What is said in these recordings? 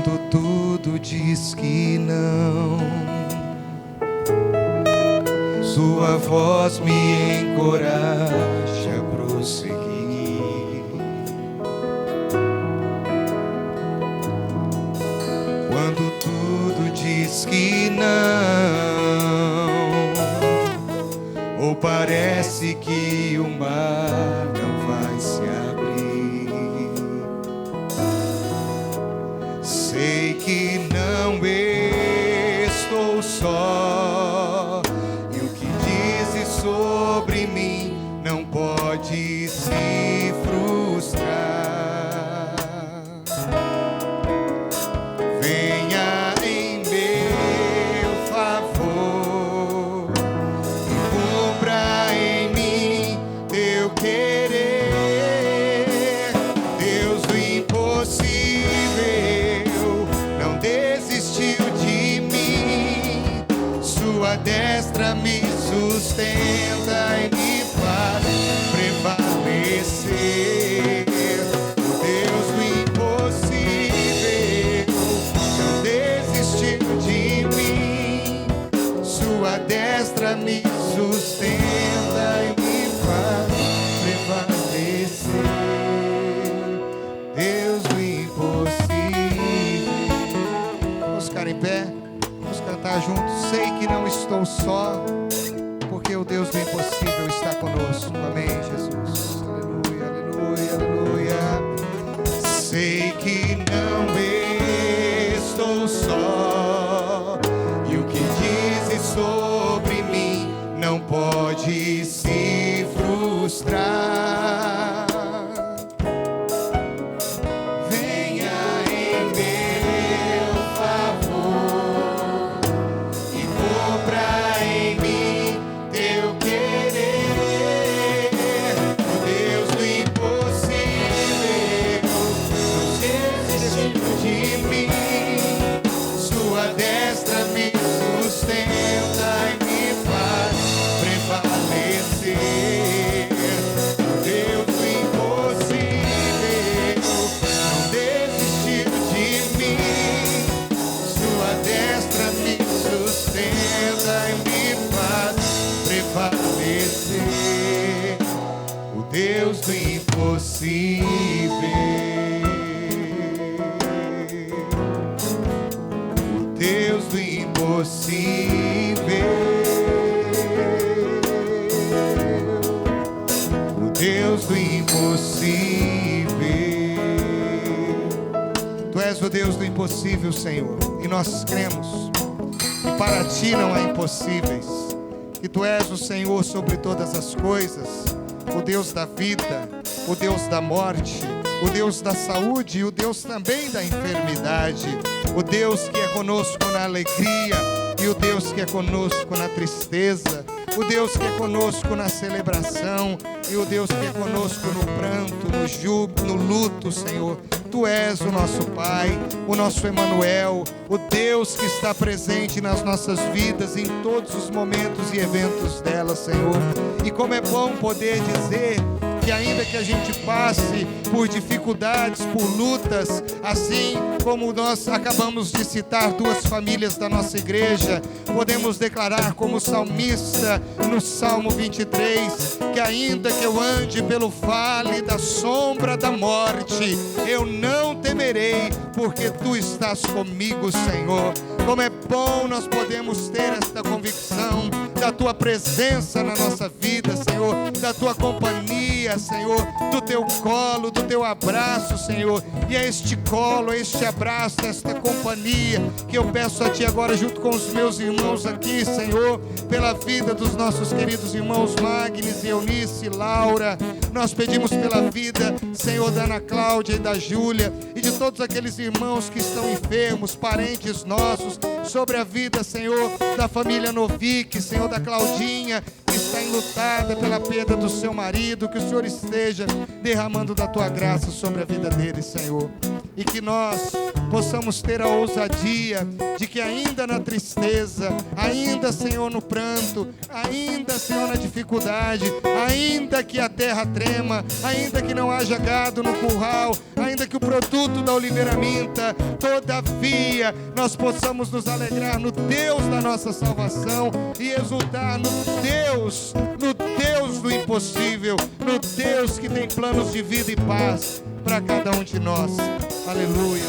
quando tudo diz que não. Sua voz me encoraja a prosseguir. Quando tudo diz que não, ou parece que o mar não vai se abrir, sei que não estou só, e o que dizes sobre mim não pode se frustrar. Venha em meu favor e cumpra em mim teu querer. Deus do impossível não desistiu de mim. Sua destra me sustenta e me faz prevalecer. O Deus do impossível não desistiu de mim. Sua destra me sustenta e me faz prevalecer. Deus do impossível. Vamos ficar em pé, vamos cantar juntos. Sei que não estou só, porque o Deus do impossível está conosco. Amém, Jesus. Aleluia, aleluia, aleluia. Sei que não estou só, e o que dizes sobre mim não pode se frustrar. Venha em meu favor e cumpra em mim teu querer. O Deus do impossível não desistiu de mim. Sua destra me sustenta e me faz prevalecer. O Deus do impossível não desistiu de mim. Sua destra me sustenta e me faz prevalecer. O Deus do impossível. O Deus do impossível. O Deus do impossível. Tu és o Deus do impossível, Senhor, e nós cremos que para ti não há impossíveis, que tu és o Senhor sobre todas as coisas, o Deus da vida, o Deus da morte, o Deus da saúde e o Deus também da enfermidade, o Deus que é conosco na alegria e o Deus que é conosco na tristeza, o Deus que é conosco na celebração e o Deus que é conosco no pranto, no júbilo, no luto, Senhor. Tu és o nosso Pai, o nosso Emanuel, o Deus que está presente nas nossas vidas em todos os momentos e eventos delas, Senhor. E como é bom poder dizer que ainda que a gente passe por dificuldades, por lutas, assim como nós acabamos de citar duas famílias da nossa igreja, podemos declarar como salmista no Salmo 23, que ainda que eu ande pelo vale da sombra da morte, eu não temerei, porque tu estás comigo, Senhor. Como é bom nós podemos ter esta convicção da tua presença na nossa vida, Senhor, da tua companhia, Senhor, do teu colo, do teu abraço, Senhor. E é este colo, este abraço, esta companhia que eu peço a ti agora junto com os meus irmãos aqui, Senhor, pela vida dos nossos queridos irmãos Magnes e Eunice e Laura. Nós pedimos pela vida, Senhor, da Ana Cláudia e da Júlia e de todos aqueles irmãos que estão enfermos, parentes nossos, sobre a vida, Senhor, da família Novick, Senhor, da Claudinha, que está enlutada pela perda do seu marido, que o Senhor esteja derramando da tua graça sobre a vida deles, Senhor. e que nós possamos ter a ousadia de que ainda na tristeza, ainda, Senhor, no pranto, ainda, Senhor, na dificuldade, ainda que a terra trema, ainda que não haja gado no curral, ainda que o produto da oliveira minta, todavia nós possamos nos alegrar no Deus da nossa salvação e exultar no Deus do impossível, no Deus que tem planos de vida e paz para cada um de nós. Aleluia.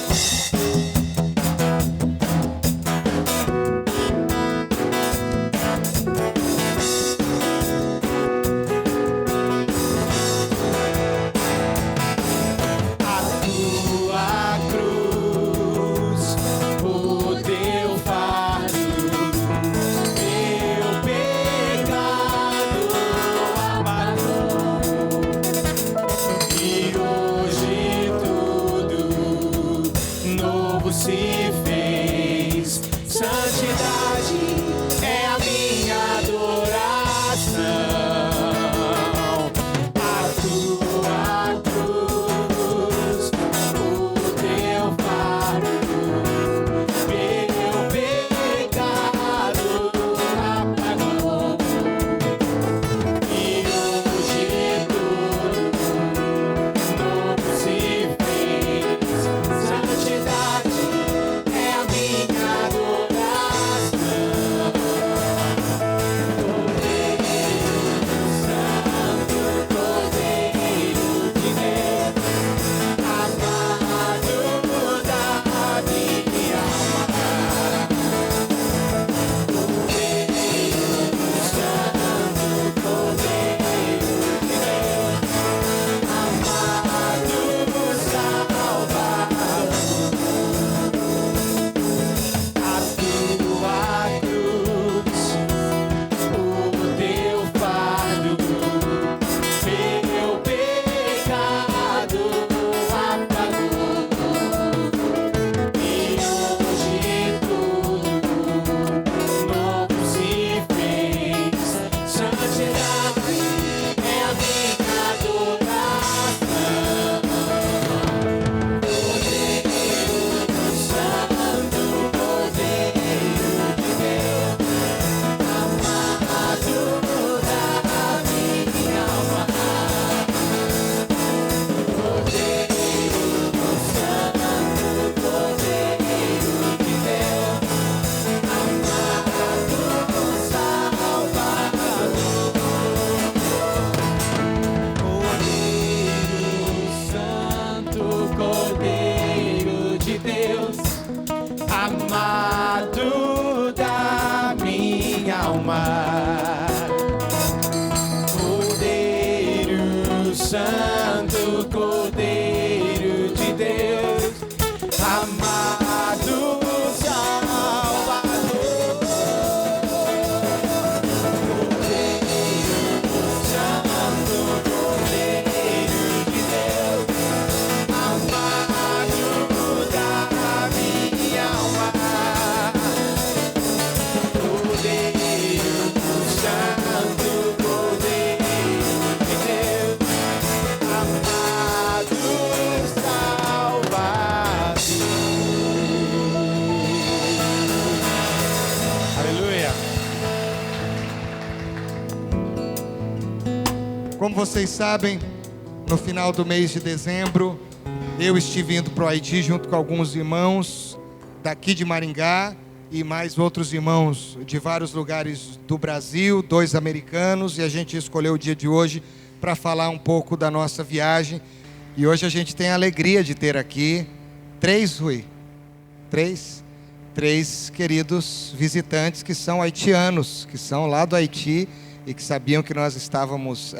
Como vocês sabem, no final do mês de dezembro, eu estive indo para o Haiti junto com alguns irmãos daqui de Maringá e mais outros irmãos de vários lugares do Brasil, 2 americanos, e a gente escolheu o dia de hoje para falar um pouco da nossa viagem. E hoje a gente tem a alegria de ter aqui três queridos visitantes que são haitianos, que são lá do Haiti e que sabiam que nós estávamos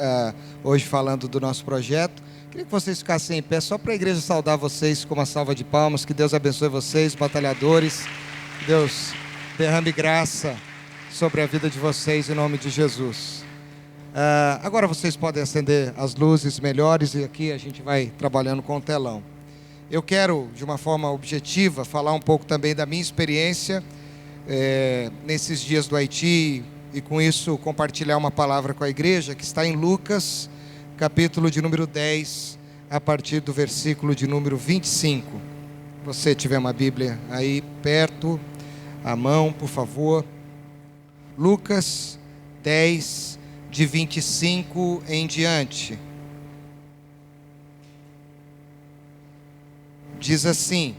hoje falando do nosso projeto. Queria que vocês ficassem em pé, só para a igreja saudar vocês com uma salva de palmas. Que Deus abençoe vocês, batalhadores. Que Deus derrame graça sobre a vida de vocês, em nome de Jesus. Agora vocês podem acender as luzes melhores e aqui a gente vai trabalhando com o telão. Eu quero, de uma forma objetiva, falar um pouco também da minha experiência nesses dias do Haiti, e com isso compartilhar uma palavra com a igreja que está em Lucas, capítulo de número 10, a partir do versículo de número 25. você tiver uma Bíblia aí perto, à mão, por favor. Lucas 10, de 25 em diante. Diz assim: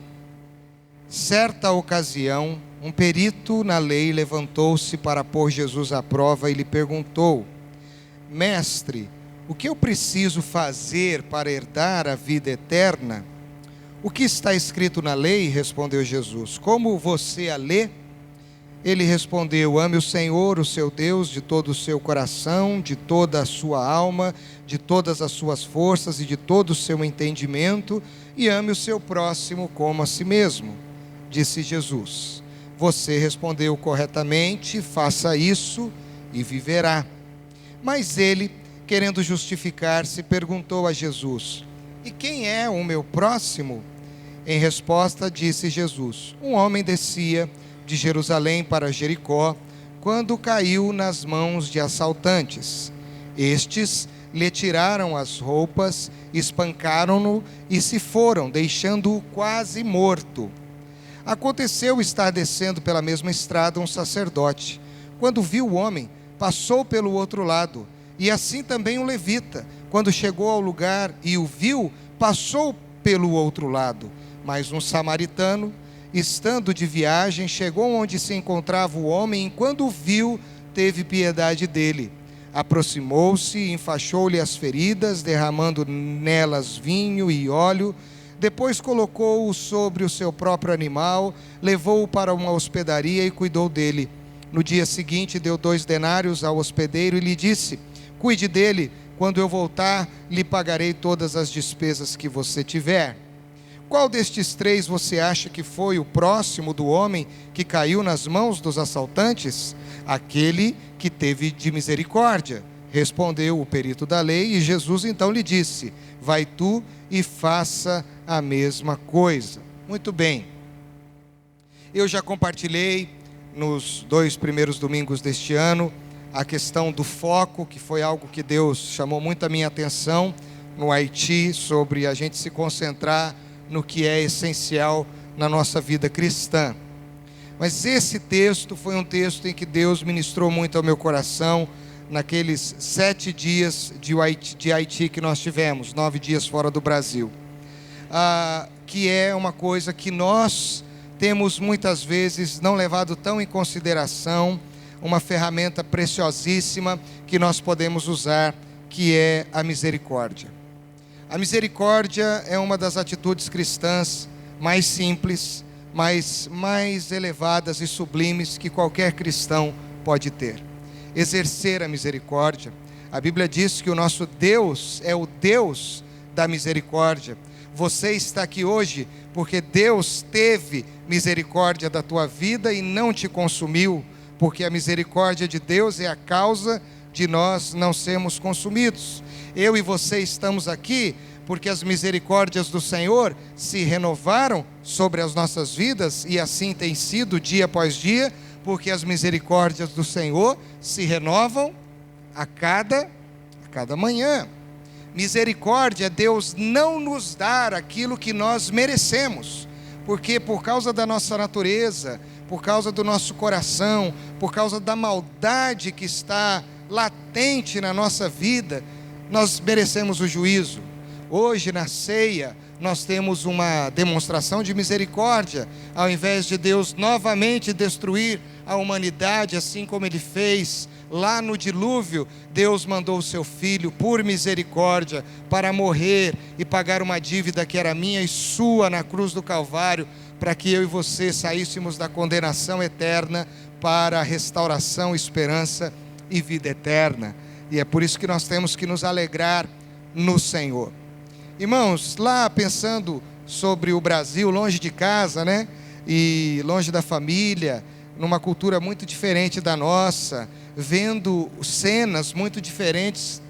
certa ocasião, um perito na lei levantou-se para pôr Jesus à prova e lhe perguntou: Mestre, o que eu preciso fazer para herdar a vida eterna? O que está escrito na lei? Respondeu Jesus. Como você a lê? Ele respondeu: ame o Senhor, o seu Deus, de todo o seu coração, de toda a sua alma, de todas as suas forças e de todo o seu entendimento, e ame o seu próximo como a si mesmo. Disse Jesus: você respondeu corretamente, faça isso e viverá. Mas ele, querendo justificar-se, perguntou a Jesus: e quem é o meu próximo? Em resposta, disse Jesus: um homem descia de Jerusalém para Jericó, quando caiu nas mãos de assaltantes. Estes lhe tiraram as roupas, espancaram-no e se foram, deixando-o quase morto. Aconteceu estar descendo pela mesma estrada um sacerdote. Quando viu o homem, passou pelo outro lado, e assim também um levita. Quando chegou ao lugar e o viu, passou pelo outro lado. Mas um samaritano, estando de viagem, chegou onde se encontrava o homem, e quando o viu, teve piedade dele. Aproximou-se e enfaixou-lhe as feridas, derramando nelas vinho e óleo. Depois colocou-o sobre o seu próprio animal, levou-o para uma hospedaria e cuidou dele. No dia seguinte deu 2 denários ao hospedeiro e lhe disse: cuide dele, quando eu voltar, lhe pagarei todas as despesas que você tiver. Qual destes 3 você acha que foi o próximo do homem que caiu nas mãos dos assaltantes? Aquele que teve de misericórdia, respondeu o perito da lei, e Jesus então lhe disse: vai tu e faça a mesma coisa. Muito bem. Eu já compartilhei nos 2 primeiros domingos deste ano a questão do foco, que foi algo que Deus chamou muito a minha atenção no Haiti, sobre a gente se concentrar no que é essencial na nossa vida cristã. Mas esse texto foi um texto em que Deus ministrou muito ao meu coração naqueles 7 dias de Haiti que nós tivemos, 9 dias fora do Brasil. Que é uma coisa que nós temos muitas vezes não levado tão em consideração, uma ferramenta preciosíssima que nós podemos usar, que é a misericórdia. A misericórdia é uma das atitudes cristãs mais simples, mais elevadas e sublimes que qualquer cristão pode ter. Exercer a misericórdia. A Bíblia diz que o nosso Deus é o Deus da misericórdia. Você está aqui hoje porque Deus teve misericórdia da tua vida e não te consumiu, porque a misericórdia de Deus é a causa de nós não sermos consumidos. Eu e você estamos aqui porque as misericórdias do Senhor se renovaram sobre as nossas vidas, e assim tem sido dia após dia, porque as misericórdias do Senhor se renovam a cada manhã. Misericórdia é Deus não nos dar aquilo que nós merecemos, porque por causa da nossa natureza, por causa do nosso coração, por causa da maldade que está latente na nossa vida, nós merecemos o juízo. Hoje na ceia nós temos uma demonstração de misericórdia. Ao invés de Deus novamente destruir a humanidade, assim como Ele fez lá no dilúvio, Deus mandou o seu Filho por misericórdia para morrer e pagar uma dívida que era minha e sua na cruz do Calvário, para que eu e você saíssemos da condenação eterna para a restauração, esperança e vida eterna. E é por isso que nós temos que nos alegrar no Senhor. Irmãos, lá pensando sobre o Brasil, longe de casa, né? E longe da família, numa cultura muito diferente da nossa, vendo cenas muito diferentes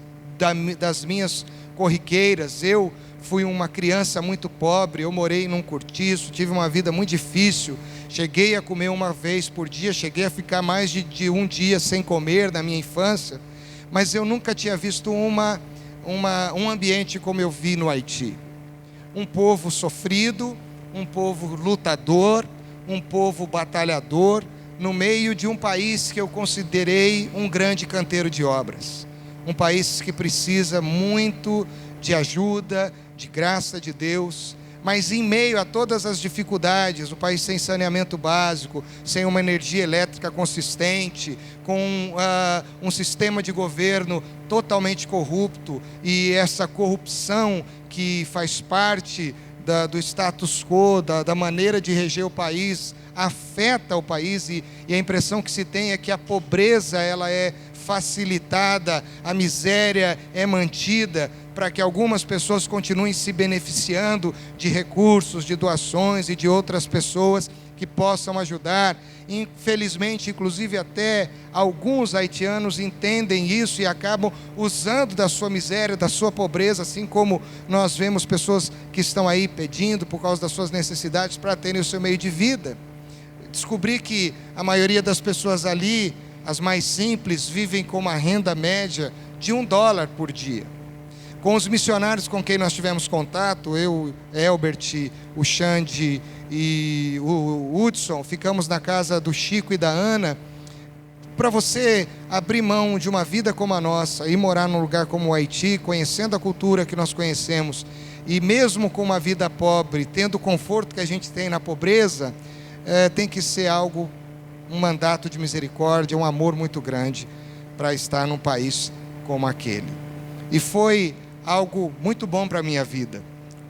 das minhas corriqueiras. Eu fui uma criança muito pobre, eu morei num cortiço, tive uma vida muito difícil, cheguei a comer uma vez por dia, cheguei a ficar mais de um dia sem comer na minha infância, mas eu nunca tinha visto um ambiente como eu vi no Haiti. Um povo sofrido, um povo lutador, um povo batalhador, no meio de um país que eu considerei um grande canteiro de obras. Um país que precisa muito de ajuda, de graça de Deus, mas em meio a todas as dificuldades, o país sem saneamento básico, sem uma energia elétrica consistente, com um sistema de governo totalmente corrupto, e essa corrupção que faz parte do status quo, da maneira de reger o país, afeta o país, e a impressão que se tem é que a pobreza ela é facilitada, a miséria é mantida, para que algumas pessoas continuem se beneficiando de recursos, de doações e de outras pessoas que possam ajudar. Infelizmente, inclusive até alguns haitianos entendem isso e acabam usando da sua miséria, da sua pobreza, assim como nós vemos pessoas que estão aí pedindo por causa das suas necessidades para terem o seu meio de vida. Descobri que a maioria das pessoas ali, as mais simples, vivem com uma renda média de $1 por dia. Com os missionários com quem nós tivemos contato, eu, Elbert, o Xande e o Hudson, ficamos na casa do Chico e da Ana. Para você abrir mão de uma vida como a nossa e morar num lugar como o Haiti, conhecendo a cultura que nós conhecemos, e mesmo com uma vida pobre, tendo o conforto que a gente tem na pobreza, tem que ser algo, um mandato de misericórdia, um amor muito grande para estar num país como aquele. E foi algo muito bom para a minha vida,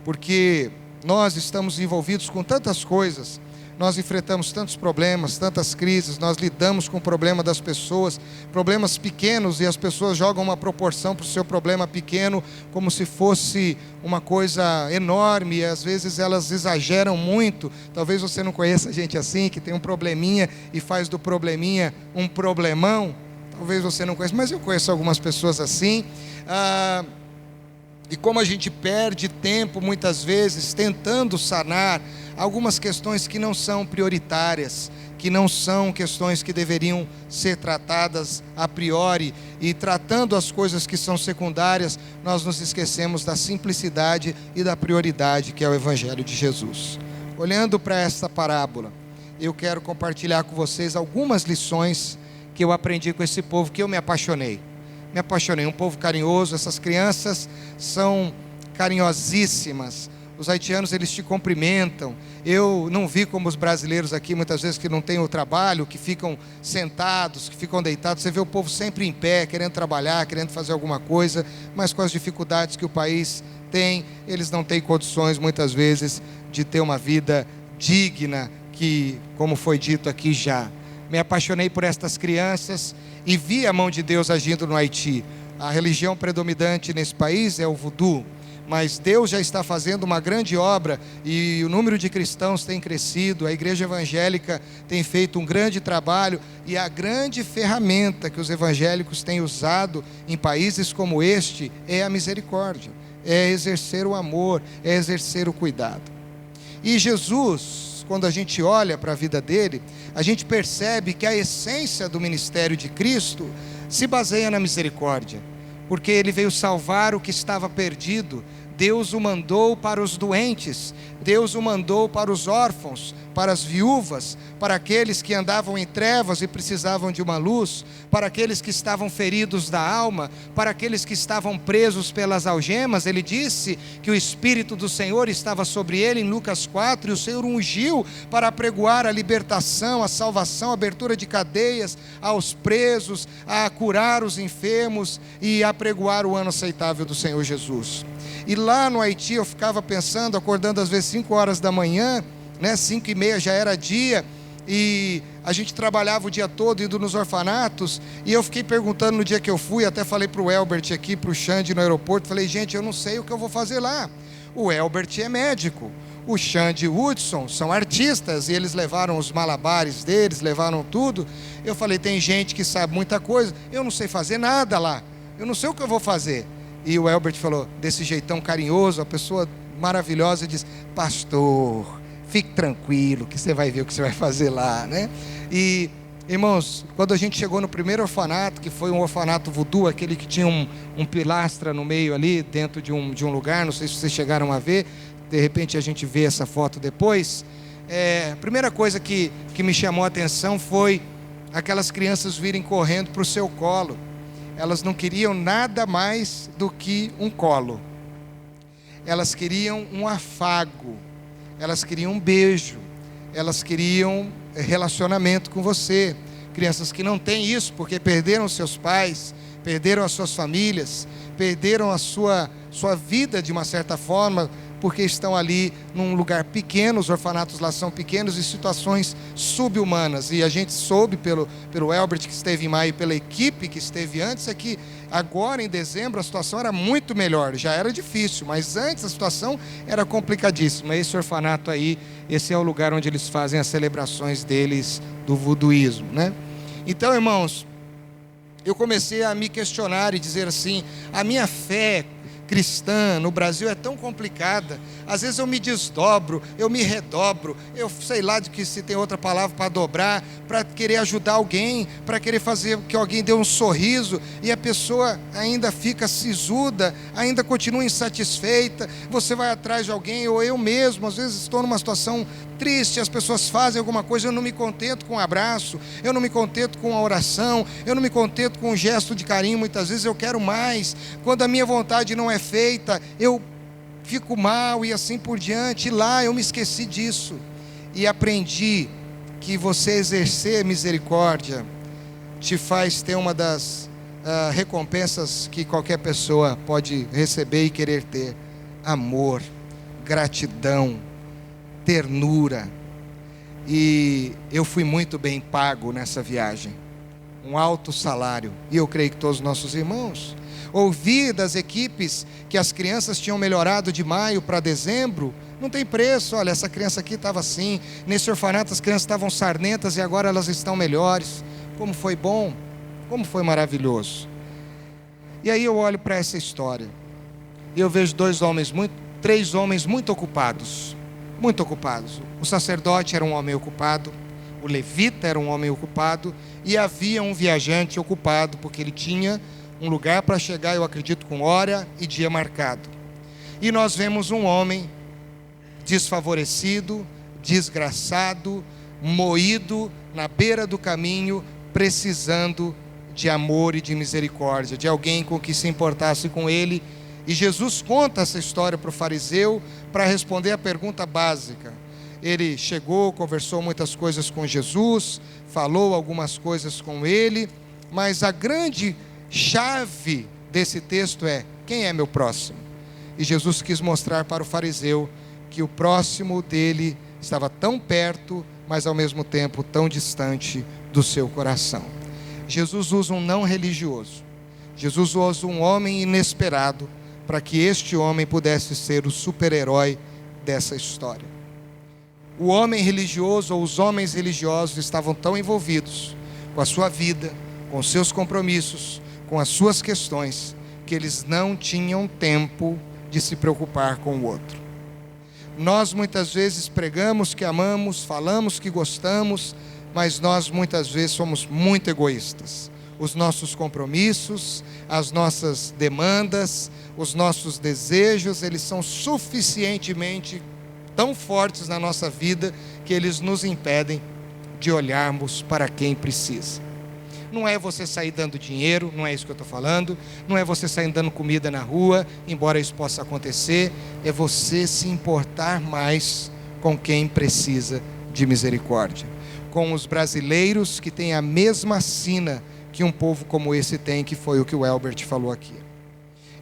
porque nós estamos envolvidos com tantas coisas, nós enfrentamos tantos problemas, tantas crises, nós lidamos com o problema das pessoas, problemas pequenos, e as pessoas jogam uma proporção para o seu problema pequeno como se fosse uma coisa enorme, e às vezes elas exageram muito. Talvez você não conheça gente assim, que tem um probleminha e faz do probleminha um problemão. Talvez você não conheça, mas eu conheço algumas pessoas assim. E como a gente perde tempo muitas vezes tentando sanar algumas questões que não são prioritárias, que não são questões que deveriam ser tratadas a priori, e tratando as coisas que são secundárias, nós nos esquecemos da simplicidade e da prioridade que é o Evangelho de Jesus. Olhando para esta parábola, eu quero compartilhar com vocês algumas lições que eu aprendi com esse povo, que eu me apaixonei, um povo carinhoso. Essas crianças são carinhosíssimas, os haitianos, eles te cumprimentam. Eu não vi como os brasileiros aqui, muitas vezes, que não têm o trabalho, que ficam sentados, que ficam deitados. Você vê o povo sempre em pé, querendo trabalhar, querendo fazer alguma coisa, mas com as dificuldades que o país tem, eles não têm condições, muitas vezes, de ter uma vida digna, que, como foi dito aqui já. Me apaixonei por estas crianças e vi a mão de Deus agindo no Haiti. A religião predominante nesse país é o voodoo, mas Deus já está fazendo uma grande obra e o número de cristãos tem crescido, a igreja evangélica tem feito um grande trabalho, e a grande ferramenta que os evangélicos têm usado em países como este é a misericórdia, é exercer o amor, é exercer o cuidado. E Jesus, quando a gente olha para a vida dele, a gente percebe que a essência do ministério de Cristo se baseia na misericórdia, porque ele veio salvar o que estava perdido. Deus o mandou para os doentes, Deus o mandou para os órfãos, para as viúvas, para aqueles que andavam em trevas e precisavam de uma luz, para aqueles que estavam feridos da alma, para aqueles que estavam presos pelas algemas. Ele disse que o Espírito do Senhor estava sobre ele em Lucas 4, e o Senhor o ungiu para apregoar a libertação, a salvação, a abertura de cadeias aos presos, a curar os enfermos e a apregoar o ano aceitável do Senhor Jesus. E lá no Haiti eu ficava pensando, acordando às vezes 5 horas da manhã, 5:30 já era dia, e a gente trabalhava o dia todo indo nos orfanatos, e eu fiquei perguntando no dia que eu fui, até falei para o Elbert aqui, para o Xande no aeroporto, falei, gente, eu não sei o que eu vou fazer lá. O Elbert é médico, o Xande e o Hudson são artistas, e eles levaram os malabares deles, levaram tudo. Eu falei, tem gente que sabe muita coisa, eu não sei fazer nada lá, eu não sei o que eu vou fazer. E o Elbert falou, desse jeitão carinhoso, a pessoa maravilhosa, diz, pastor, fique tranquilo, que você vai ver o que você vai fazer lá, né? E, irmãos, quando a gente chegou no primeiro orfanato, que foi um orfanato voodoo, aquele que tinha um pilastra no meio ali, dentro de um lugar, não sei se vocês chegaram a ver, de repente a gente vê essa foto depois. A primeira coisa que me chamou a atenção foi aquelas crianças virem correndo para o seu colo. Elas não queriam nada mais do que um colo. Elas queriam um afago. Elas queriam um beijo. Elas queriam relacionamento com você. Crianças que não têm isso porque perderam seus pais, perderam as suas famílias, perderam a sua vida de uma certa forma, porque estão ali num lugar pequeno. Os orfanatos lá são pequenos, em situações subhumanas. E a gente soube pelo Elbert, que esteve em maio, e pela equipe que esteve antes, é que agora em dezembro a situação era muito melhor. Já era difícil, mas antes a situação era complicadíssima. Esse orfanato aí, esse é o lugar onde eles fazem as celebrações deles do voduísmo, né? Então, irmãos, eu comecei a me questionar e dizer assim: a minha fé cristã no Brasil é tão complicada. Às vezes eu me desdobro, eu me redobro, eu sei lá de que se tem outra palavra para dobrar, para querer ajudar alguém, para querer fazer que alguém dê um sorriso, e a pessoa ainda fica sisuda, ainda continua insatisfeita. Você vai atrás de alguém, ou eu mesmo, às vezes estou numa situação triste, as pessoas fazem alguma coisa, eu não me contento com um abraço, eu não me contento com a oração, eu não me contento com um gesto de carinho. Muitas vezes eu quero mais. Quando a minha vontade não é feita, eu fico mal, e assim por diante. E lá eu me esqueci disso e aprendi que você exercer misericórdia te faz ter uma das recompensas que qualquer pessoa pode receber e querer ter: amor, gratidão, ternura. E eu fui muito bem pago nessa viagem, um alto salário, e eu creio que todos os nossos irmãos. Ouvi das equipes que as crianças tinham melhorado de maio para dezembro. Não tem preço. Olha, essa criança aqui estava assim, nesse orfanato as crianças estavam sarnentas e agora elas estão melhores. Como foi bom, como foi maravilhoso. E aí eu olho para essa história e eu vejo três homens muito ocupados. Muito ocupados. O sacerdote era um homem ocupado, o levita era um homem ocupado, e havia um viajante ocupado, porque ele tinha um lugar para chegar, eu acredito, com hora e dia marcado. E nós vemos um homem desfavorecido, desgraçado, moído na beira do caminho, precisando de amor e de misericórdia, de alguém com que se importasse com ele. E Jesus conta essa história para o fariseu para responder a pergunta básica. Ele chegou, conversou muitas coisas com Jesus, falou algumas coisas com ele, mas a grande chave desse texto é: quem é meu próximo? E Jesus quis mostrar para o fariseu que o próximo dele estava tão perto, mas ao mesmo tempo tão distante do seu coração. Jesus usa um não religioso, Jesus usa um homem inesperado, para que este homem pudesse ser o super-herói dessa história. O homem religioso, ou os homens religiosos, estavam tão envolvidos com a sua vida, com os seus compromissos, com as suas questões, que eles não tinham tempo de se preocupar com o outro. Nós muitas vezes pregamos que amamos, falamos que gostamos, mas nós muitas vezes somos muito egoístas. Os nossos compromissos, as nossas demandas, os nossos desejos, eles são suficientemente tão fortes na nossa vida que eles nos impedem de olharmos para quem precisa. Não é você sair dando dinheiro, não é isso que eu estou falando, não é você sair dando comida na rua, embora isso possa acontecer, é você se importar mais com quem precisa de misericórdia, com os brasileiros que têm a mesma sina que um povo como esse tem, que foi o que o Elbert falou aqui.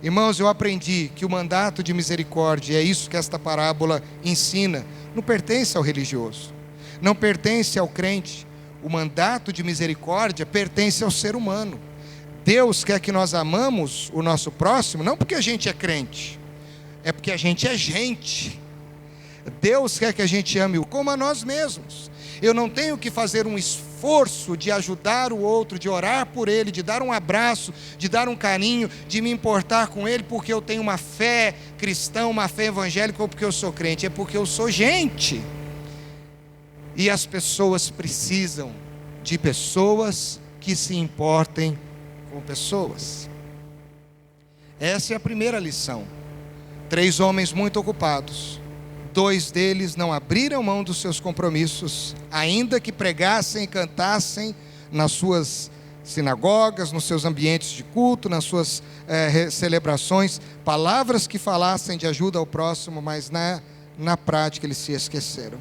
Irmãos, eu aprendi que o mandato de misericórdia, é isso que esta parábola ensina, não pertence ao religioso, não pertence ao crente. O mandato de misericórdia pertence ao ser humano. Deus quer que nós amamos o nosso próximo, não porque a gente é crente, é porque a gente é gente. Deus quer que a gente ame como a nós mesmos. Eu não tenho que fazer um esforço de ajudar o outro, de orar por ele, de dar um abraço, de dar um carinho, de me importar com ele porque eu tenho uma fé cristã, uma fé evangélica, ou porque eu sou crente. É porque eu sou gente. E as pessoas precisam de pessoas que se importem com pessoas. Essa é a primeira lição. 3 homens muito ocupados, 2 deles não abriram mão dos seus compromissos, ainda que pregassem e cantassem nas suas sinagogas, nos seus ambientes de culto, nas suas celebrações, palavras que falassem de ajuda ao próximo, mas na prática eles se esqueceram.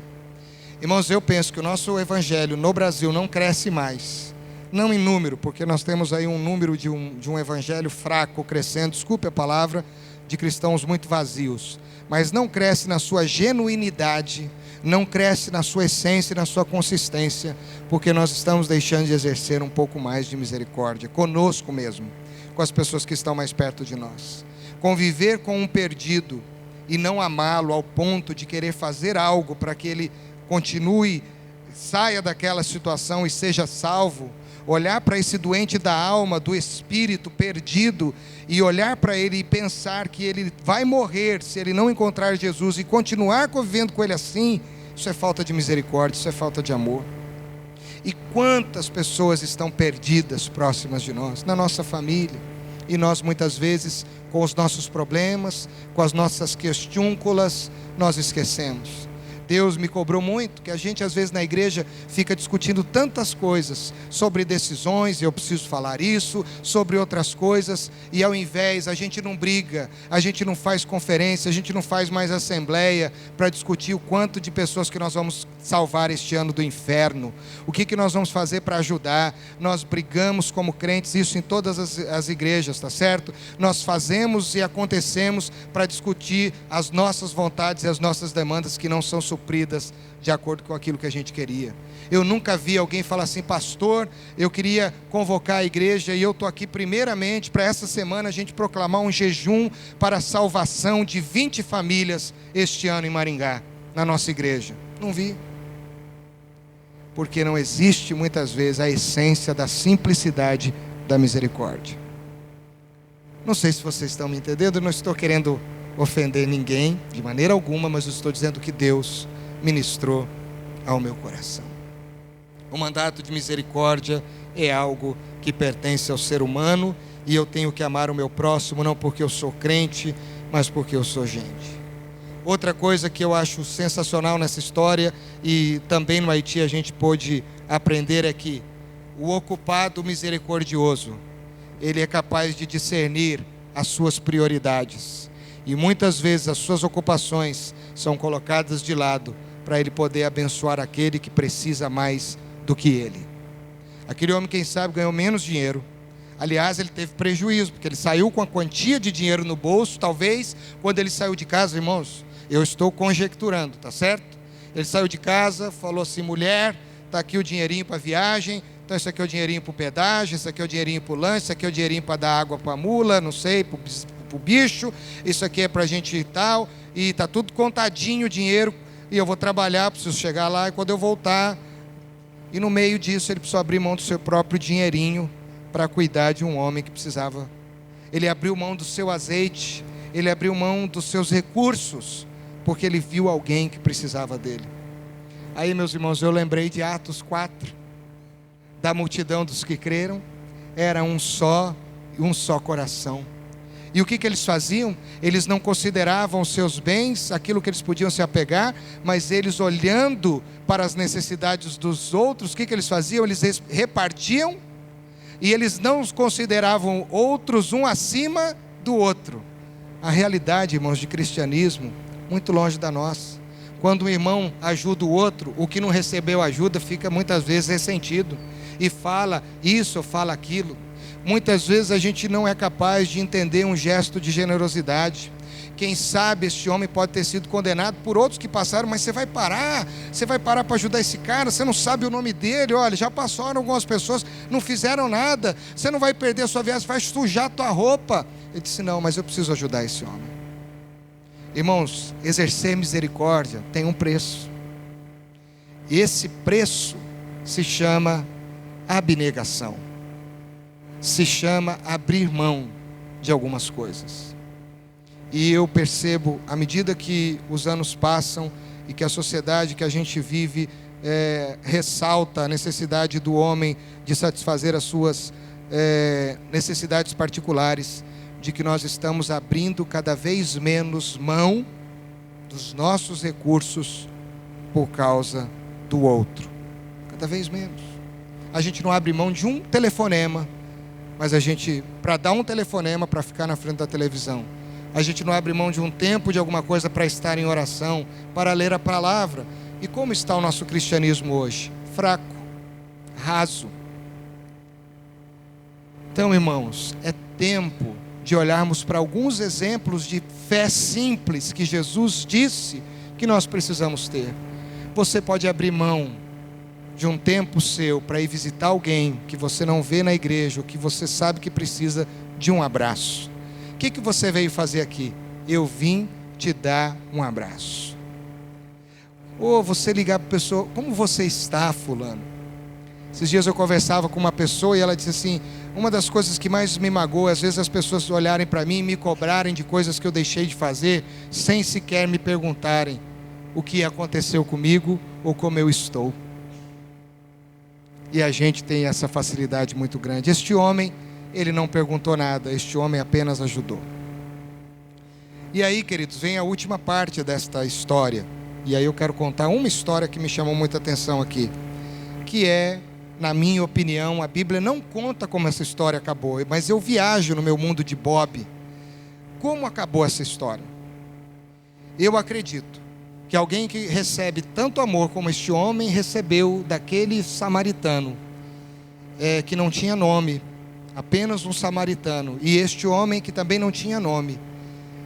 Irmãos, eu penso que o nosso evangelho no Brasil não cresce mais, não em número, porque nós temos aí um número de um evangelho fraco crescendo, desculpe a palavra, de cristãos muito vazios, mas não cresce na sua genuinidade, não cresce na sua essência e na sua consistência, porque nós estamos deixando de exercer um pouco mais de misericórdia, conosco mesmo, com as pessoas que estão mais perto de nós. Conviver com um perdido e não amá-lo ao ponto de querer fazer algo para que ele continue, saia daquela situação e seja salvo, olhar para esse doente da alma, do espírito perdido, e olhar para ele e pensar que ele vai morrer se ele não encontrar Jesus e continuar convivendo com ele assim, isso é falta de misericórdia, isso é falta de amor. E quantas pessoas estão perdidas próximas de nós, na nossa família, e nós muitas vezes, com os nossos problemas, com as nossas questiúnculas, nós esquecemos. Deus me cobrou muito, que a gente às vezes na igreja fica discutindo tantas coisas, sobre decisões, e eu preciso falar isso, sobre outras coisas, e ao invés, a gente não briga, a gente não faz conferência, a gente não faz mais assembleia, para discutir o quanto de pessoas que nós vamos salvar este ano do inferno, o que nós vamos fazer para ajudar. Nós brigamos como crentes, isso em todas as igrejas, tá certo? Nós fazemos e acontecemos para discutir as nossas vontades e as nossas demandas que não são supridas de acordo com aquilo que a gente queria. Eu nunca vi alguém falar assim: pastor, eu queria convocar a igreja e eu estou aqui primeiramente para essa semana a gente proclamar um jejum para a salvação de 20 famílias este ano em Maringá, na nossa igreja. Não vi. Porque não existe muitas vezes a essência da simplicidade da misericórdia. Não sei se vocês estão me entendendo, eu não estou querendo ofender ninguém de maneira alguma, mas eu estou dizendo que Deus ministrou ao meu coração. O mandato de misericórdia é algo que pertence ao ser humano, e eu tenho que amar o meu próximo não porque eu sou crente, mas porque eu sou gente. Outra coisa que eu acho sensacional nessa história, e também no Haiti a gente pôde aprender, é que o ocupado misericordioso, ele é capaz de discernir as suas prioridades. E muitas vezes as suas ocupações são colocadas de lado para ele poder abençoar aquele que precisa mais do que ele. Aquele homem, quem sabe, ganhou menos dinheiro. Aliás, ele teve prejuízo, porque ele saiu com a quantia de dinheiro no bolso. Talvez, quando ele saiu de casa, irmãos, eu estou conjecturando, tá certo? Ele saiu de casa, falou assim: mulher, está aqui o dinheirinho para a viagem, então isso aqui é o dinheirinho para o pedágio, isso aqui é o dinheirinho para o lanche, isso aqui é o dinheirinho para dar água para a mula, não sei, para o bicho, isso aqui é para a gente e tal, e está tudo contadinho o dinheiro, e eu vou trabalhar, preciso chegar lá, e quando eu voltar, e no meio disso ele precisou abrir mão do seu próprio dinheirinho para cuidar de um homem que precisava. Ele abriu mão do seu azeite, ele abriu mão dos seus recursos, porque ele viu alguém que precisava dele. Aí, meus irmãos, eu lembrei de Atos 4, da multidão dos que creram, era um só coração. E o que eles faziam? Eles não consideravam os seus bens, aquilo que eles podiam se apegar, mas eles, olhando para as necessidades dos outros, o que eles faziam? Eles repartiam, e eles não os consideravam outros um acima do outro. A realidade, irmãos, de cristianismo, muito longe da nossa. Quando um irmão ajuda o outro, o que não recebeu ajuda fica muitas vezes ressentido, e fala isso, fala aquilo. Muitas vezes a gente não é capaz de entender um gesto de generosidade. Quem sabe este homem pode ter sido condenado por outros que passaram, mas você vai parar para ajudar esse cara, você não sabe o nome dele, olha, já passaram algumas pessoas, não fizeram nada, você não vai perder a sua viagem, vai sujar a tua roupa. Ele disse: não, mas eu preciso ajudar esse homem. Irmãos, exercer misericórdia tem um preço. Esse preço se chama abnegação. Se chama abrir mão de algumas coisas. E eu percebo, à medida que os anos passam e que a sociedade que a gente vive ressalta a necessidade do homem de satisfazer as suas necessidades particulares, de que nós estamos abrindo cada vez menos mão dos nossos recursos por causa do outro. Cada vez menos. A gente não abre mão de um telefonema, mas a gente, para dar um telefonema, para ficar na frente da televisão, a gente não abre mão de um tempo, de alguma coisa para estar em oração, para ler a palavra. E como está o nosso cristianismo hoje? Fraco, raso. Então, irmãos, é tempo de olharmos para alguns exemplos de fé simples que Jesus disse que nós precisamos ter. Você pode abrir mão de um tempo seu para ir visitar alguém que você não vê na igreja, ou que você sabe que precisa de um abraço. O que você veio fazer aqui? Eu vim te dar um abraço. Ou você ligar para a pessoa: como você está, fulano? Esses dias eu conversava com uma pessoa e ela disse assim: uma das coisas que mais me magoa, às vezes as pessoas olharem para mim e me cobrarem de coisas que eu deixei de fazer, sem sequer me perguntarem o que aconteceu comigo ou como eu estou. E a gente tem essa facilidade muito grande. Este homem, ele não perguntou nada, este homem apenas ajudou. E aí, queridos, vem a última parte desta história. E aí eu quero contar uma história que me chamou muita atenção aqui, que é, na minha opinião, a Bíblia não conta como essa história acabou, mas eu viajo no meu mundo de Bob. Como acabou essa história? Eu acredito que alguém que recebe tanto amor como este homem recebeu daquele samaritano, que não tinha nome, apenas um samaritano, e este homem que também não tinha nome,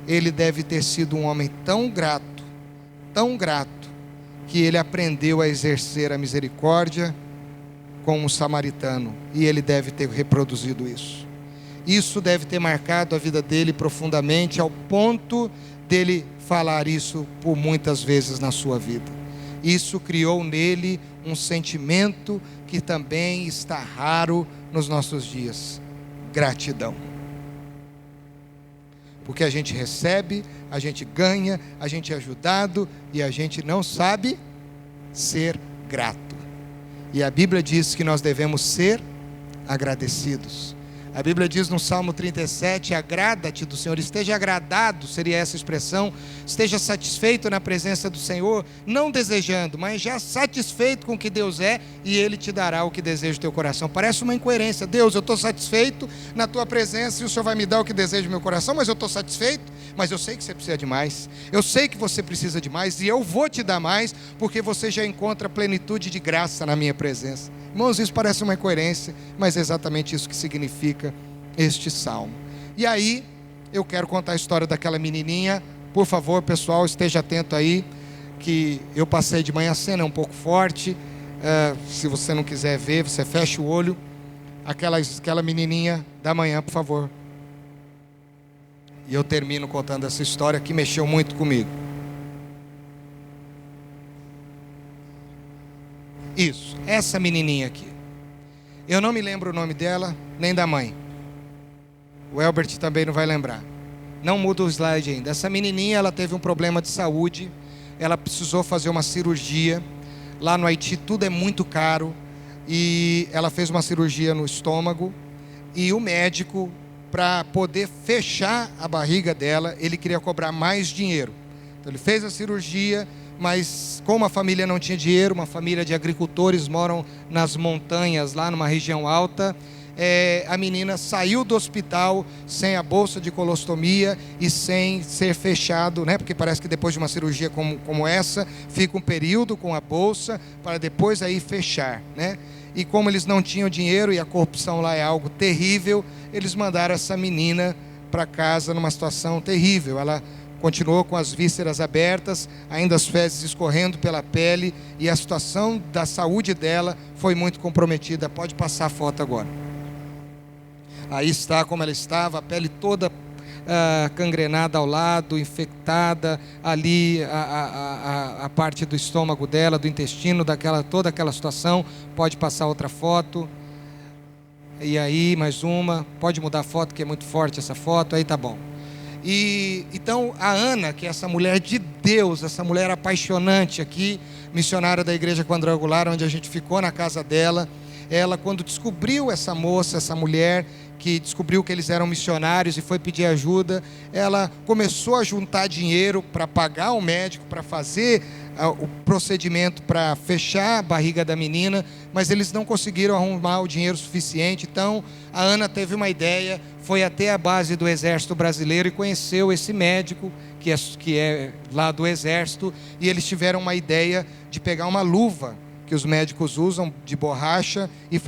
ele deve ter sido um homem tão grato, que ele aprendeu a exercer a misericórdia com um samaritano, e ele deve ter reproduzido isso. Isso deve ter marcado a vida dele profundamente, ao ponto dele falar isso por muitas vezes na sua vida. Isso criou nele um sentimento que também está raro nos nossos dias: gratidão. Porque a gente recebe, a gente ganha, a gente é ajudado e a gente não sabe ser grato. E a Bíblia diz que nós devemos ser agradecidos. A Bíblia diz no Salmo 37, agrada-te do Senhor, esteja agradado, seria essa expressão, esteja satisfeito na presença do Senhor, não desejando, mas já satisfeito com o que Deus é, e Ele te dará o que deseja o teu coração. Parece uma incoerência: Deus, eu estou satisfeito na tua presença e o Senhor vai me dar o que deseja o meu coração, mas eu estou satisfeito, mas eu sei que você precisa de mais, eu sei que você precisa de mais, e eu vou te dar mais, porque você já encontra plenitude de graça na minha presença. Irmãos, isso parece uma incoerência, mas é exatamente isso que significa este salmo. E aí, eu quero contar a história daquela menininha. Por favor, pessoal, esteja atento aí, que eu passei de manhã, a cena é um pouco forte. Se você não quiser ver, você fecha o olho. Aquela menininha da manhã, por favor. E eu termino contando essa história que mexeu muito comigo. Isso, essa menininha aqui. Eu não me lembro o nome dela, nem da mãe. O Elbert também não vai lembrar. Não muda o slide ainda. Essa menininha, ela teve um problema de saúde. Ela precisou fazer uma cirurgia. Lá no Haiti tudo é muito caro. E ela fez uma cirurgia no estômago. E o médico, para poder fechar a barriga dela, ele queria cobrar mais dinheiro. Então ele fez a cirurgia, mas como a família não tinha dinheiro, uma família de agricultores, moram nas montanhas, lá numa região alta, a menina saiu do hospital sem a bolsa de colostomia e sem ser fechado, né? Porque parece que depois de uma cirurgia como essa, fica um período com a bolsa, para depois aí fechar, né? E como eles não tinham dinheiro e a corrupção lá é algo terrível, eles mandaram essa menina para casa numa situação terrível. Ela continuou com as vísceras abertas, ainda as fezes escorrendo pela pele, e a situação da saúde dela foi muito comprometida. Pode passar a foto agora. Aí está como ela estava, a pele toda cangrenada ao lado, infectada, ali a parte do estômago dela, do intestino, toda aquela situação. Pode passar outra foto. E aí, mais uma. Pode mudar a foto, que é muito forte essa foto. Aí tá bom. E então a Ana, que é essa mulher de Deus, essa mulher apaixonante aqui, missionária da igreja quadrangular, onde a gente ficou na casa dela, ela, quando descobriu essa moça, essa mulher que descobriu que eles eram missionários e foi pedir ajuda, ela começou a juntar dinheiro para pagar o médico, para fazer o procedimento para fechar a barriga da menina, mas eles não conseguiram arrumar o dinheiro suficiente. Então a Ana teve uma ideia, foi até a base do Exército Brasileiro e conheceu esse médico que é lá do Exército, e eles tiveram uma ideia de pegar uma luva que os médicos usam de borracha e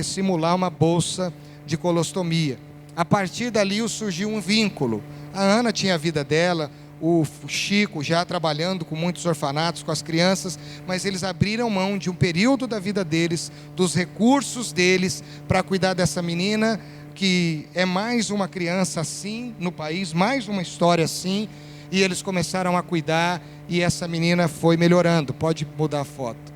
simular uma bolsa de colostomia. A partir dali surgiu um vínculo. A Ana tinha a vida dela, o Chico já trabalhando com muitos orfanatos, com as crianças, mas eles abriram mão de um período da vida deles, dos recursos deles, para cuidar dessa menina, que é mais uma criança assim no país, mais uma história assim, e eles começaram a cuidar, e essa menina foi melhorando. Pode mudar a foto.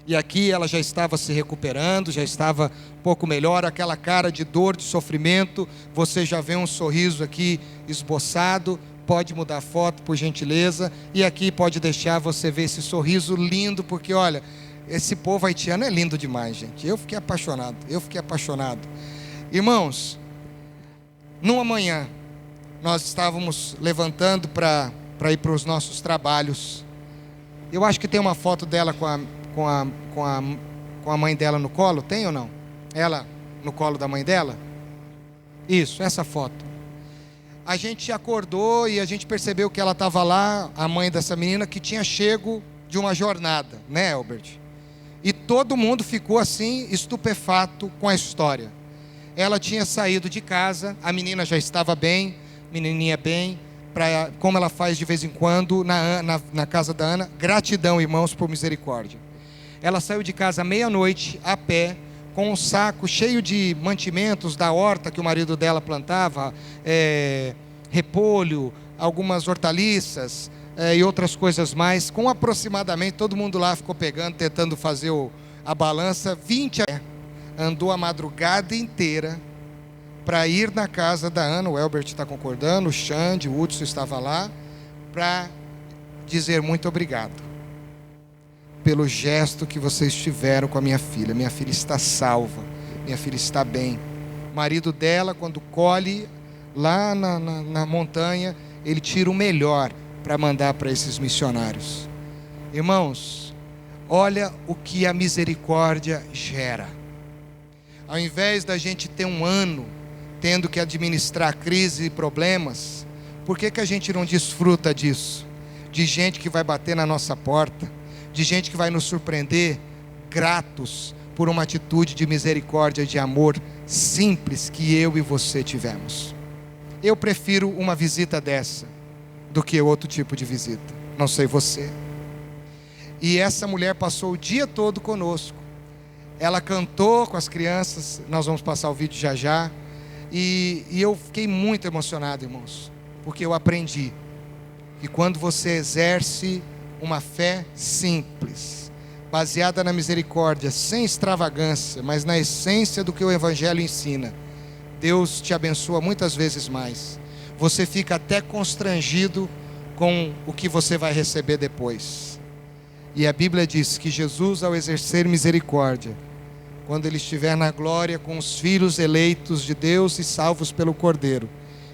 E aqui ela já estava se recuperando, já estava um pouco melhor, aquela cara de dor, de sofrimento, você já vê um sorriso aqui esboçado. Pode mudar a foto, por gentileza. E aqui pode deixar você ver esse sorriso lindo, porque olha, esse povo haitiano é lindo demais, gente. Eu fiquei apaixonado. Irmãos, numa manhã, nós estávamos levantando para ir para os nossos trabalhos. Eu acho que tem uma foto dela com a mãe dela no colo, tem ou não? Ela no colo da mãe dela? Isso, essa foto. A gente acordou e a gente percebeu que ela estava lá, a mãe dessa menina, que tinha chego de uma jornada, né, Albert? E todo mundo ficou assim, estupefato com a história. Ela tinha saído de casa, a menina já estava bem, menininha bem, como ela faz de vez em quando na casa da Ana. Gratidão, irmãos, por misericórdia. Ela saiu de casa meia-noite, a pé, com um saco cheio de mantimentos da horta que o marido dela plantava, repolho, algumas hortaliças e outras coisas mais, com aproximadamente, todo mundo lá ficou pegando, tentando fazer a balança, 20 andou a madrugada inteira para ir na casa da Ana. O Elbert está concordando, o Xande, o Hudson estava lá, para dizer muito obrigado pelo gesto que vocês tiveram com a minha filha. Minha filha está salva, minha filha está bem. O marido dela, quando colhe lá na montanha, ele tira o melhor para mandar para esses missionários. Irmãos, olha o que a misericórdia gera. Ao invés da gente ter um ano tendo que administrar crise e problemas, por que a gente não desfruta disso? De gente que vai bater na nossa porta, de gente que vai nos surpreender, gratos por uma atitude de misericórdia, de amor simples que eu e você tivemos. Eu prefiro uma visita dessa do que outro tipo de visita, não sei você. E essa mulher passou o dia todo conosco. Ela cantou com as crianças, nós vamos passar o vídeo já já, e eu fiquei muito emocionado, irmãos, porque eu aprendi que quando você exerce uma fé simples, baseada na misericórdia, sem extravagância, mas na essência do que o Evangelho ensina, Deus te abençoa muitas vezes mais. Você fica até constrangido com o que você vai receber depois. E a Bíblia diz que Jesus, ao exercer misericórdia, quando Ele estiver na glória com os filhos eleitos de Deus e salvos pelo Cordeiro,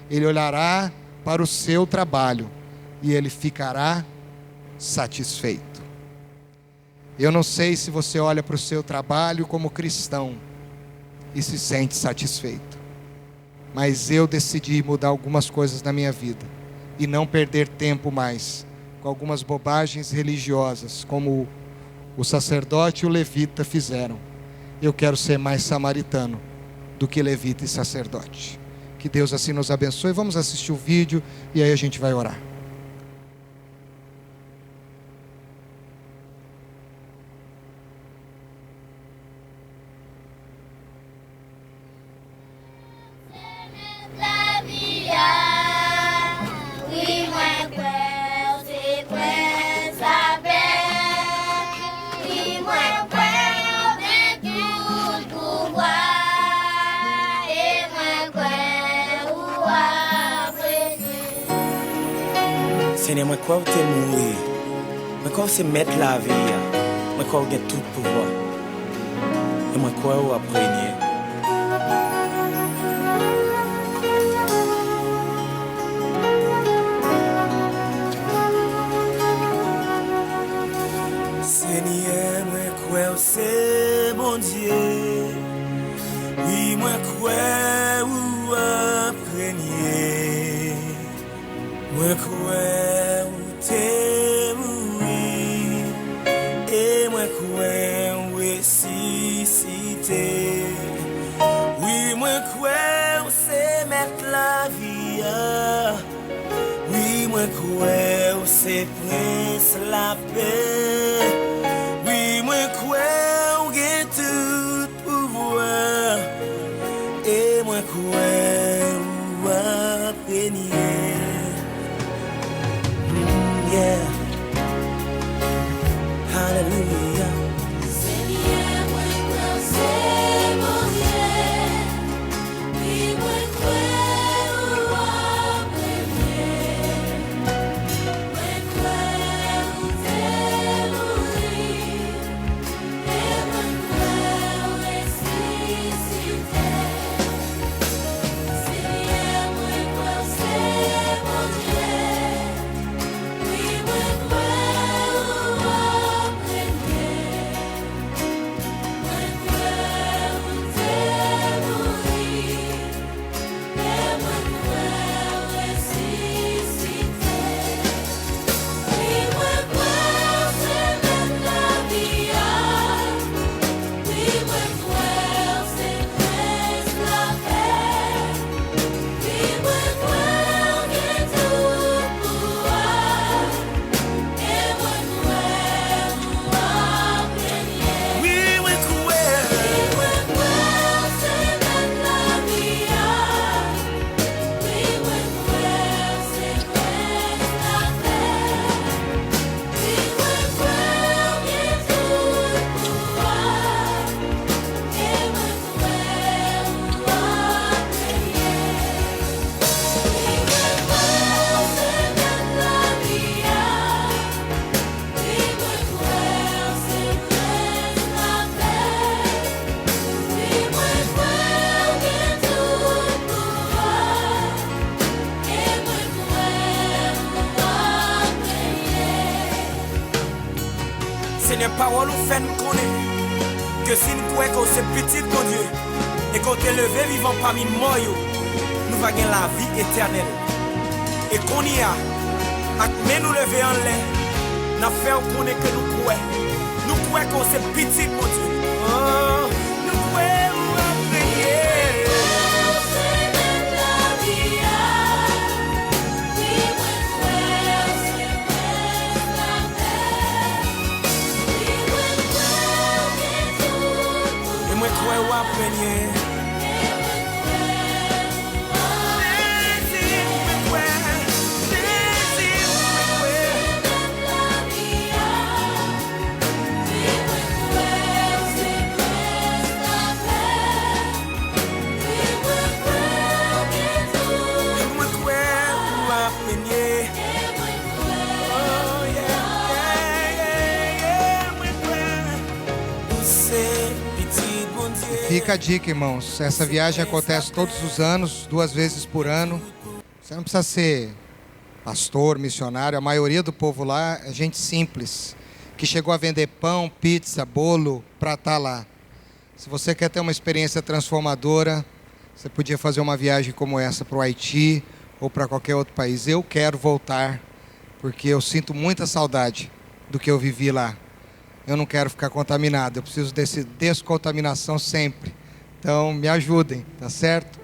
Ele olhará para o seu trabalho e Ele ficará satisfeito. Eu não sei se você olha para o seu trabalho como cristão e se sente satisfeito, mas eu decidi mudar algumas coisas na minha vida e não perder tempo mais com algumas bobagens religiosas, como o sacerdote e o levita fizeram. Eu quero ser mais samaritano do que levita e sacerdote. Que Deus assim nos abençoe. Vamos assistir o vídeo e aí a gente vai orar. Seigneur, moi crois que tu es mourir. Moi crois que c'est mettre la vie. Moi crois que tu as tout pouvoir. Et moi crois que tu as régné. Dieu. Oui, moi crois ou premier. Moi crois ou t'es mouru. Et moi crois ou ressuscité. Oui, moi crois ou c'est mettre la vie. Oui, moi crois ou c'est prince la paix. Oui, moi crois ou gagne tout pouvoir. Et moi crois ou apprenier. Yeah. Hallelujah. Seigneur, moi crois c'est mon Dieu. Oui, moi crois ou apprenier. Moi crois ou t'es mouru. Et moi crois ou ressuscité. Seigneur, moi crois c'est mon Dieu. Oui, moi crois ou apprenier. Moi crois ou t'es mouru. Et moi crois ou ressuscité. Oui, moi crois c'est mettre la vie. Oui, moi crois c'est prince la paix. Oui, moi crois gagne tout pouvoir. Et moi crois ou apprenier. Oui, moi crois. Oui, moi crois c'est mettre la vie. Oui, moi crois c'est prince la paix. Oui, moi crois gagne tout pouvoir. Et moi crois ou apprenier. Oui, moi crois c'est mettre la vie. Oui, moi crois c'est prince la paix. Oui, moi crois gagne tout pouvoir. Et moi crois ou apprenier. Seigneur, parole ou fait nous connaître que si nous croyons que c'est petit mon Dieu et qu'on t'est levé vivant parmi moi, nous va gagner la vie éternelle. Et qu'on y a, mais nous lever en l'air, n'a fait qu'on est que nous croyons. Nous croyons que c'est petit mon Dieu. Oh, nous croyons ou apprenier. C'est mettre la vie. Oui, moi crois c'est prince la paix. Oui, moi crois gagne tout Et moi croyons ou apprenier. Fica a dica, irmãos. Essa viagem acontece todos os anos, 2 vezes por ano. Você não precisa ser pastor, missionário. A maioria do povo lá é gente simples, que chegou a vender pão, pizza, bolo para estar lá. Se você quer ter uma experiência transformadora, você podia fazer uma viagem como essa para o Haiti ou para qualquer outro país. Eu quero voltar, porque eu sinto muita saudade do que eu vivi lá. Eu não quero ficar contaminado, eu preciso dessa descontaminação sempre. Então, me ajudem, tá certo?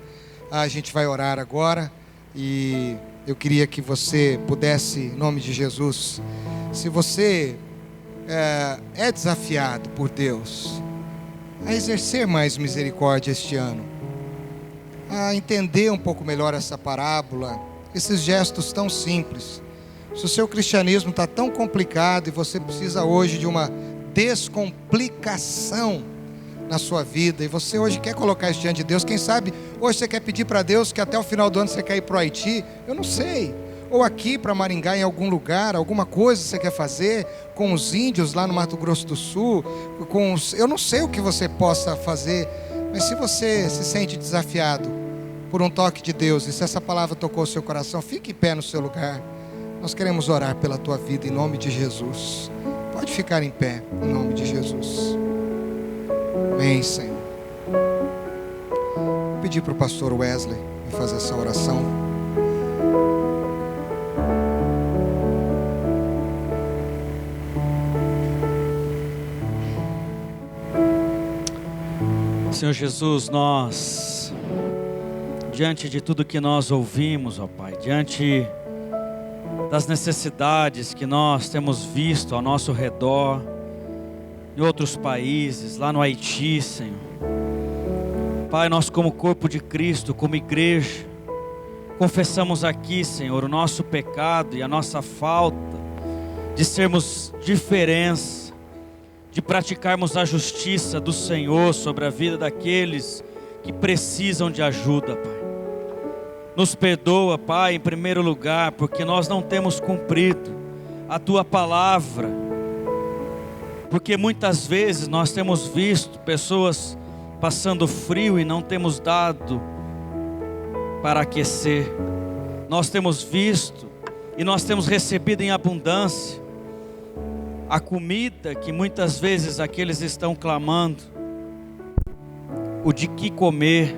A gente vai orar agora e eu queria que você pudesse, em nome de Jesus, se você é desafiado por Deus a exercer mais misericórdia este ano, a entender um pouco melhor essa parábola, esses gestos tão simples. Se o seu cristianismo está tão complicado e você precisa hoje de uma descomplicação na sua vida, e você hoje quer colocar isso diante de Deus, quem sabe hoje você quer pedir para Deus que até o final do ano você quer ir para o Haiti, eu não sei, ou aqui para Maringá em algum lugar, alguma coisa você quer fazer com os índios lá no Mato Grosso do Sul, eu não sei o que você possa fazer, mas se você se sente desafiado por um toque de Deus, e se essa palavra tocou o seu coração, fique em pé no seu lugar. Nós queremos orar pela tua vida em nome de Jesus. Pode ficar em pé, em nome de Jesus. Amém, Senhor. Vou pedir para o pastor Wesley fazer essa oração. Senhor Jesus, nós, diante de tudo que nós ouvimos, ó Pai, diante das necessidades que nós temos visto ao nosso redor, em outros países, lá no Haiti, Senhor. Pai, nós como corpo de Cristo, como igreja, confessamos aqui, Senhor, o nosso pecado e a nossa falta de sermos diferença, de praticarmos a justiça do Senhor sobre a vida daqueles que precisam de ajuda, Pai. Nos perdoa, Pai, em primeiro lugar, porque nós não temos cumprido a Tua palavra, porque muitas vezes nós temos visto pessoas passando frio e não temos dado para aquecer. Nós temos visto e nós temos recebido em abundância a comida que muitas vezes aqueles estão clamando, o de que comer.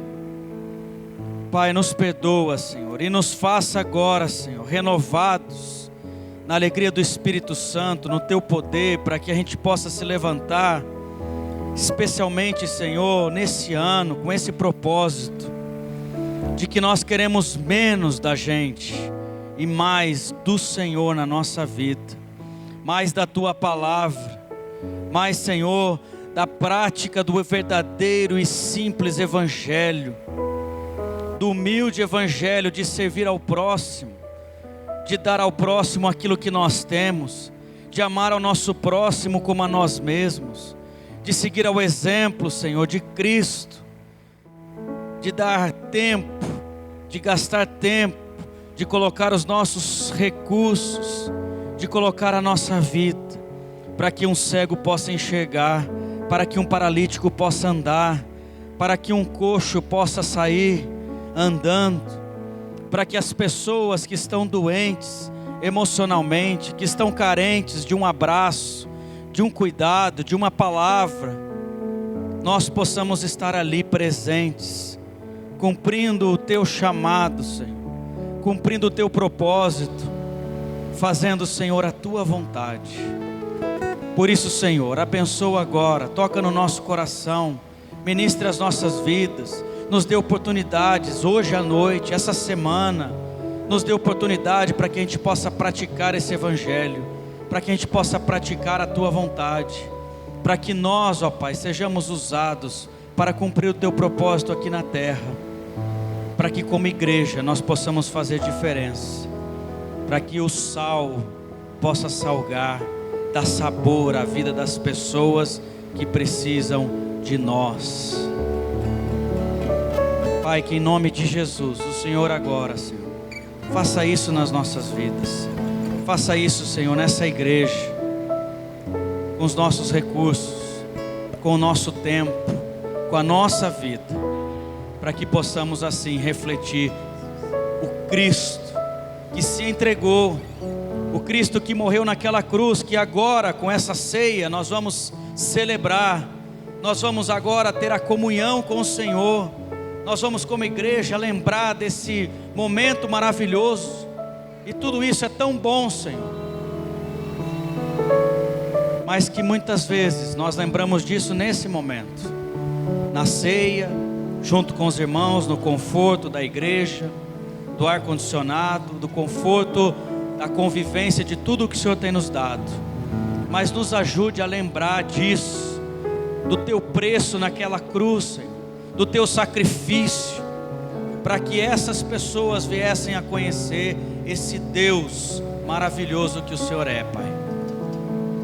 Pai, nos perdoa, Senhor, e nos faça agora, Senhor, renovados na alegria do Espírito Santo, no Teu poder, para que a gente possa se levantar, especialmente, Senhor, nesse ano, com esse propósito, de que nós queremos menos da gente e mais do Senhor na nossa vida, mais da Tua palavra, mais, Senhor, da prática do verdadeiro e simples Evangelho, do humilde Evangelho de servir ao próximo, de dar ao próximo aquilo que nós temos, de amar ao nosso próximo como a nós mesmos, de seguir ao exemplo, Senhor, de Cristo, de dar tempo, de gastar tempo, de colocar os nossos recursos, de colocar a nossa vida, para que um cego possa enxergar, para que um paralítico possa andar, para que um coxo possa sair andando, para que as pessoas que estão doentes emocionalmente, que estão carentes de um abraço, de um cuidado, de uma palavra, nós possamos estar ali presentes, cumprindo o Teu chamado, Senhor, cumprindo o Teu propósito, fazendo, Senhor, a Tua vontade. Por isso, Senhor, abençoa agora, toca no nosso coração, ministre as nossas vidas, nos dê oportunidades hoje à noite, essa semana, nos dê oportunidade para que a gente possa praticar esse Evangelho, para que a gente possa praticar a Tua vontade, para que nós, ó Pai, sejamos usados para cumprir o Teu propósito aqui na terra, para que como igreja nós possamos fazer diferença, para que o sal possa salgar, dar sabor à vida das pessoas que precisam de nós. Pai, que em nome de Jesus, o Senhor agora, Senhor, faça isso nas nossas vidas, faça isso, Senhor, nessa igreja, com os nossos recursos, com o nosso tempo, com a nossa vida, para que possamos assim refletir o Cristo que se entregou, o Cristo que morreu naquela cruz, que agora com essa ceia nós vamos celebrar, nós vamos agora ter a comunhão com o Senhor, nós vamos como igreja lembrar desse momento maravilhoso, e tudo isso é tão bom, Senhor, mas que muitas vezes nós lembramos disso nesse momento, na ceia, junto com os irmãos, no conforto da igreja, do ar-condicionado, do conforto da convivência de tudo o que o Senhor tem nos dado, mas nos ajude a lembrar disso, do Teu preço naquela cruz, Senhor, do Teu sacrifício, para que essas pessoas viessem a conhecer esse Deus maravilhoso que o Senhor é, Pai.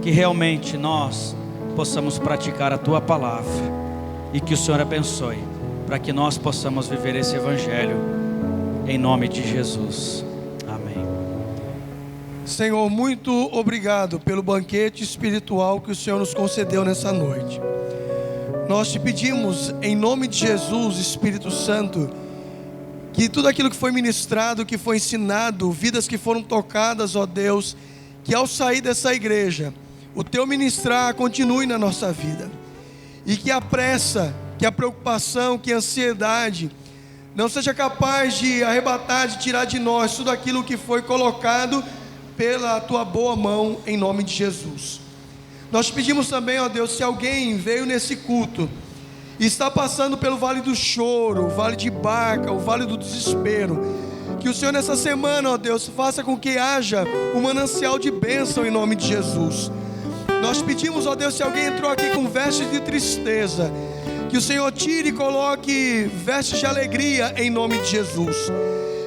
Que realmente nós possamos praticar a Tua palavra, e que o Senhor abençoe, para que nós possamos viver esse Evangelho, em nome de Jesus, amém. Senhor, muito obrigado pelo banquete espiritual que o Senhor nos concedeu nessa noite. Nós te pedimos, em nome de Jesus, Espírito Santo, que tudo aquilo que foi ministrado, que foi ensinado, vidas que foram tocadas, ó Deus, que ao sair dessa igreja, o Teu ministrar continue na nossa vida. e que a pressa, que a preocupação, que a ansiedade não seja capaz de arrebatar, de tirar de nós tudo aquilo que foi colocado pela tua boa mão, em nome de Jesus. Nós pedimos também, ó Deus, se alguém veio nesse culto e está passando pelo vale do choro, o vale de Baca, o vale do desespero, que o Senhor nessa semana, ó Deus, faça com que haja um manancial de bênção em nome de Jesus. Nós pedimos, ó Deus, se alguém entrou aqui com vestes de tristeza, que o Senhor tire e coloque vestes de alegria em nome de Jesus.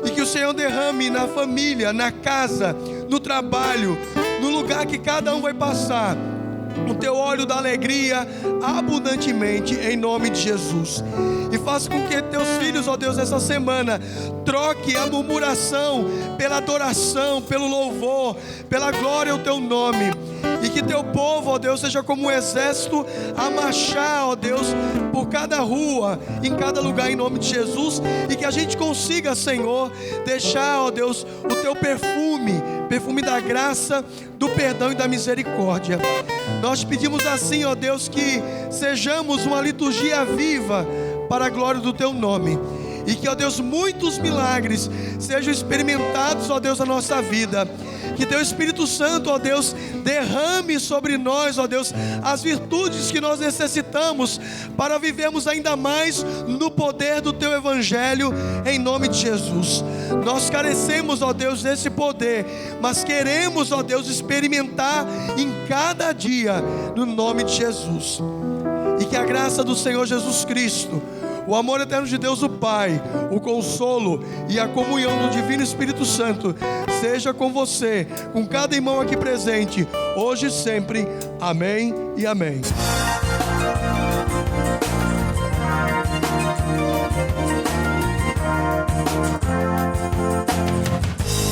E que o Senhor derrame na família, na casa, no trabalho, no lugar que cada um vai passar, o teu óleo da alegria abundantemente em nome de Jesus. E faça com que teus filhos, ó Deus, essa semana troque a murmuração pela adoração, pelo louvor, pela glória ao teu nome. E que teu povo, ó Deus, seja como um exército a marchar, ó Deus, por cada rua, em cada lugar, em nome de Jesus. E que a gente consiga, Senhor, deixar, ó Deus, o teu perfume da graça, do perdão e da misericórdia. Nós pedimos assim, ó Deus, que sejamos uma liturgia viva para a glória do teu nome. E que, ó Deus, muitos milagres sejam experimentados, ó Deus, na nossa vida. Que teu Espírito Santo, ó Deus, derrame sobre nós, ó Deus, as virtudes que nós necessitamos para vivermos ainda mais no poder do teu Evangelho, em nome de Jesus. Nós carecemos, ó Deus, desse poder, mas queremos, ó Deus, experimentar em cada dia, no nome de Jesus. E que a graça do Senhor Jesus Cristo, o amor eterno de Deus o Pai, o consolo e a comunhão do Divino Espírito Santo seja com você, com cada irmão aqui presente, hoje e sempre. Amém e amém.